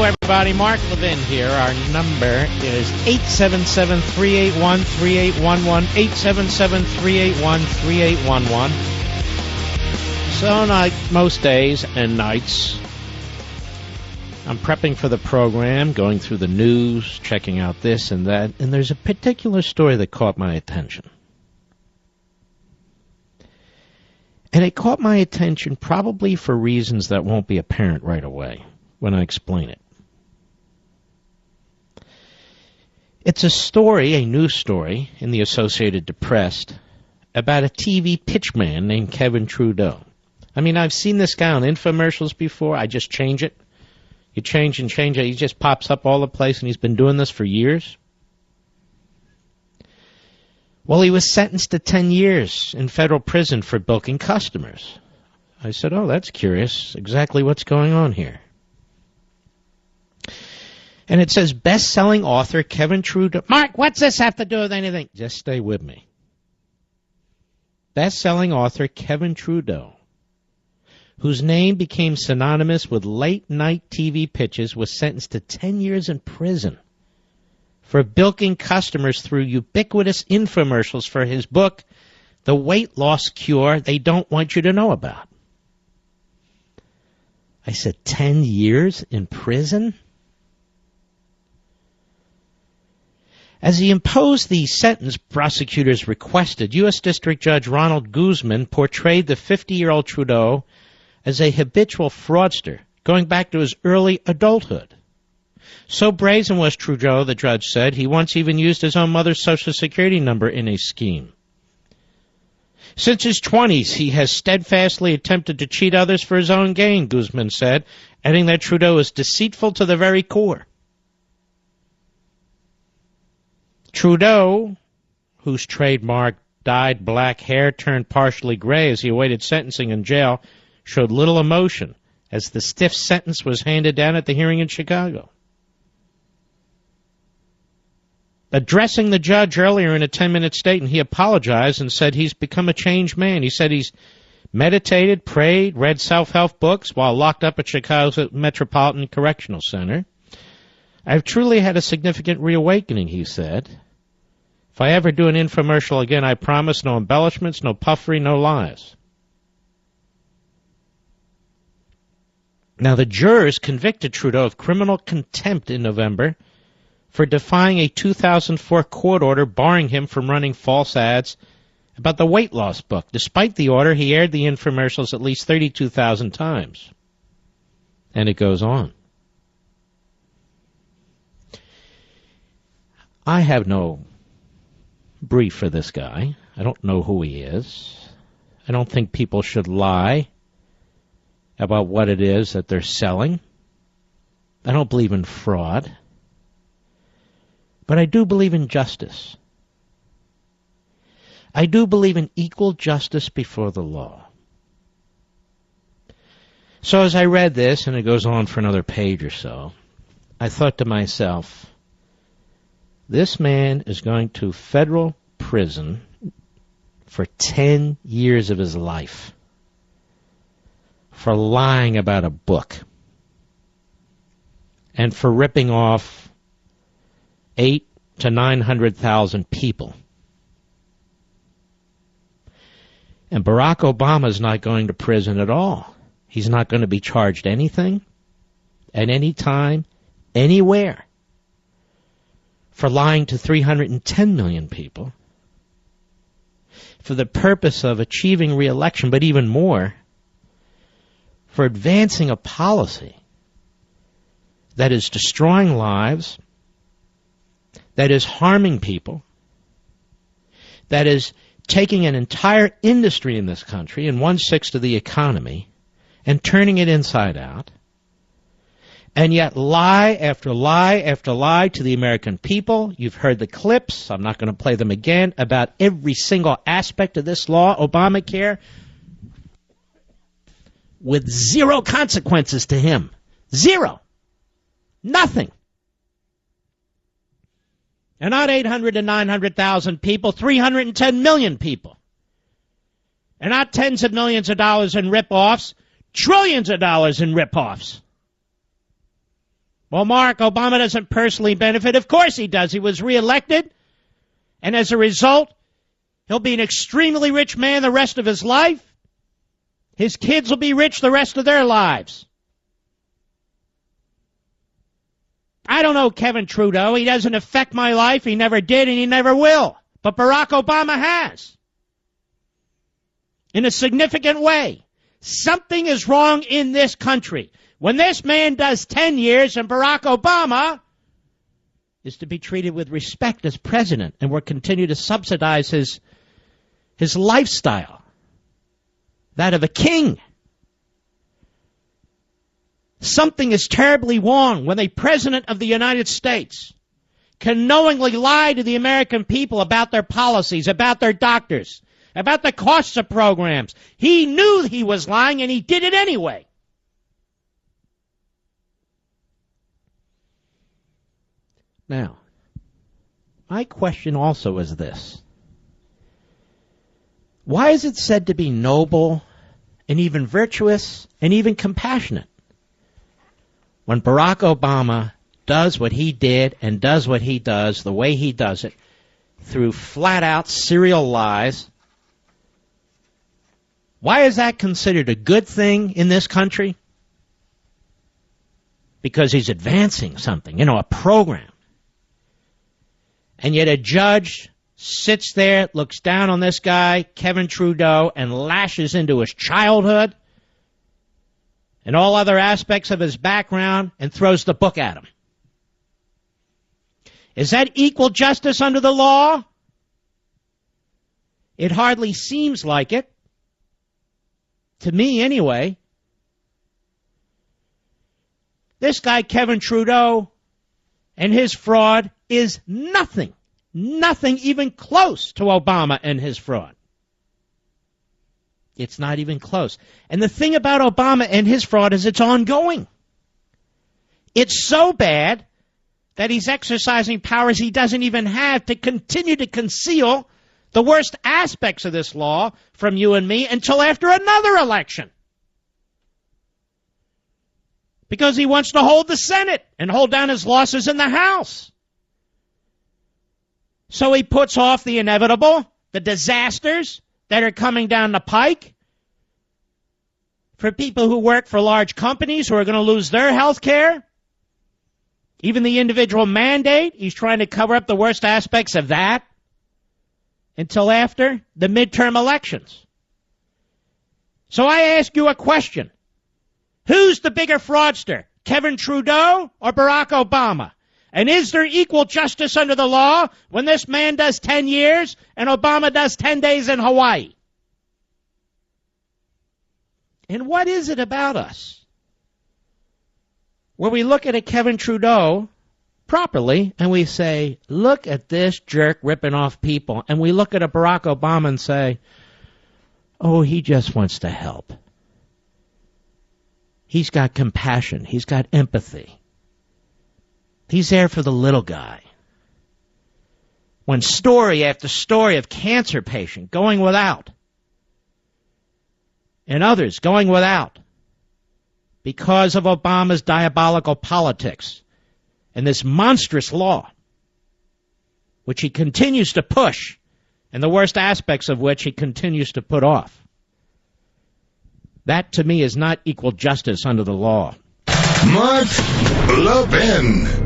everybody. Mark Levin here. Our number is 877-381-3811, 877-381-3811. So, like most days and nights, I'm prepping for the program, going through the news, checking out this and that, and there's a particular story that caught my attention. And it caught my attention probably for reasons that won't be apparent right away when I explain it. It's a story, a news story, in the Associated Press about a TV pitchman named Kevin Trudeau. I mean, I've seen this guy on infomercials before. I just change it. You change and change it. He just pops up all the place, and he's been doing this for years. Well, he was sentenced to 10 years in federal prison for bilking customers. I said, oh, that's curious. Exactly what's going on here. And it says, best-selling author Kevin Trudeau. Mark, what's this have to do with anything? Just stay with me. Best-selling author Kevin Trudeau, whose name became synonymous with late-night TV pitches, was sentenced to 10 years in prison for bilking customers through ubiquitous infomercials for his book, The Weight Loss Cure They Don't Want You to Know About. I said, 10 years in prison? As he imposed the sentence prosecutors requested, U.S. District Judge Ronald Guzman portrayed the 50-year-old Trudeau as a habitual fraudster, going back to his early adulthood. So brazen was Trudeau, the judge said, he once even used his own mother's Social Security number in a scheme. Since his 20s, he has steadfastly attempted to cheat others for his own gain, Guzman said, adding that Trudeau is deceitful to the very core. Trudeau, whose trademark dyed black hair turned partially gray as he awaited sentencing in jail, showed little emotion as the stiff sentence was handed down at the hearing in Chicago. Addressing the judge earlier in a 10-minute statement, he apologized and said he's become a changed man. He said he's meditated, prayed, read self-help books while locked up at Chicago's Metropolitan Correctional Center. I've truly had a significant reawakening, he said. If I ever do an infomercial again, I promise no embellishments, no puffery, no lies. Now, the jurors convicted Trudeau of criminal contempt in November for defying a 2004 court order barring him from running false ads about the weight loss book. Despite the order, he aired the infomercials at least 32,000 times. And it goes on. I have no brief for this guy. I don't know who he is. I don't think people should lie about what it is that they're selling. I don't believe in fraud. But I do believe in justice. I do believe in equal justice before the law. So as I read this, and it goes on for another page or so, I thought to myself, this man is going to federal prison for 10 years of his life for lying about a book and for ripping off 800,000 to 900,000 people. And Barack Obama is not going to prison at all. He's not going to be charged anything, at any time, anywhere, for lying to 310 million people for the purpose of achieving re-election, but even more, for advancing a policy that is destroying lives, that is harming people, that is taking an entire industry in this country and 1/6 of the economy and turning it inside out, and yet lie after lie after lie to the American people. You've heard the clips. I'm not going to play them again about every single aspect of this law, Obamacare, with zero consequences to him. Zero. Nothing. And not 800 to 900,000 people, 310 million people. And not tens of millions of dollars in rip-offs, trillions of dollars in rip-offs. Well, Mark, Obama doesn't personally benefit. Of course he does. He was reelected, and as a result, he'll be an extremely rich man the rest of his life. His kids will be rich the rest of their lives. I don't know Kevin Trudeau. He doesn't affect my life. He never did, and he never will. But Barack Obama has. In a significant way. Something is wrong in this country. When this man does 10 years and Barack Obama is to be treated with respect as president, and we'll continue to subsidize his lifestyle, that of a king. Something is terribly wrong when a president of the United States can knowingly lie to the American people about their policies, about their doctors, about the costs of programs. He knew he was lying, and he did it anyway. Now, my question also is this. Why is it said to be noble and even virtuous and even compassionate when Barack Obama does what he did and does what he does the way he does it through flat-out serial lies? Why is that considered a good thing in this country? Because he's advancing something, a program. And yet a judge sits there, looks down on this guy, Kevin Trudeau, and lashes into his childhood and all other aspects of his background and throws the book at him. Is that equal justice under the law? It hardly seems like it. To me, anyway. This guy, Kevin Trudeau, and his fraud is nothing even close to Obama and his fraud. It's not even close. And the thing about Obama and his fraud is it's ongoing. It's so bad that he's exercising powers he doesn't even have to continue to conceal the worst aspects of this law from you and me until after another election. Because he wants to hold the Senate and hold down his losses in the House. So he puts off the inevitable, the disasters that are coming down the pike for people who work for large companies who are going to lose their health care. Even the individual mandate, he's trying to cover up the worst aspects of that until after the midterm elections. So I ask you a question. Who's the bigger fraudster, Kevin Trudeau or Barack Obama? And is there equal justice under the law when this man does 10 years and Obama does 10 days in Hawaii? And what is it about us where we look at a Kevin Trudeau properly and we say, look at this jerk ripping off people, and we look at a Barack Obama and say, oh, he just wants to help. He's got compassion. He's got empathy. He's there for the little guy. When story after story of cancer patient going without and others going without because of Obama's diabolical politics and this monstrous law, which he continues to push, and the worst aspects of which he continues to put off. That, to me, is not equal justice under the law. Mark Levin.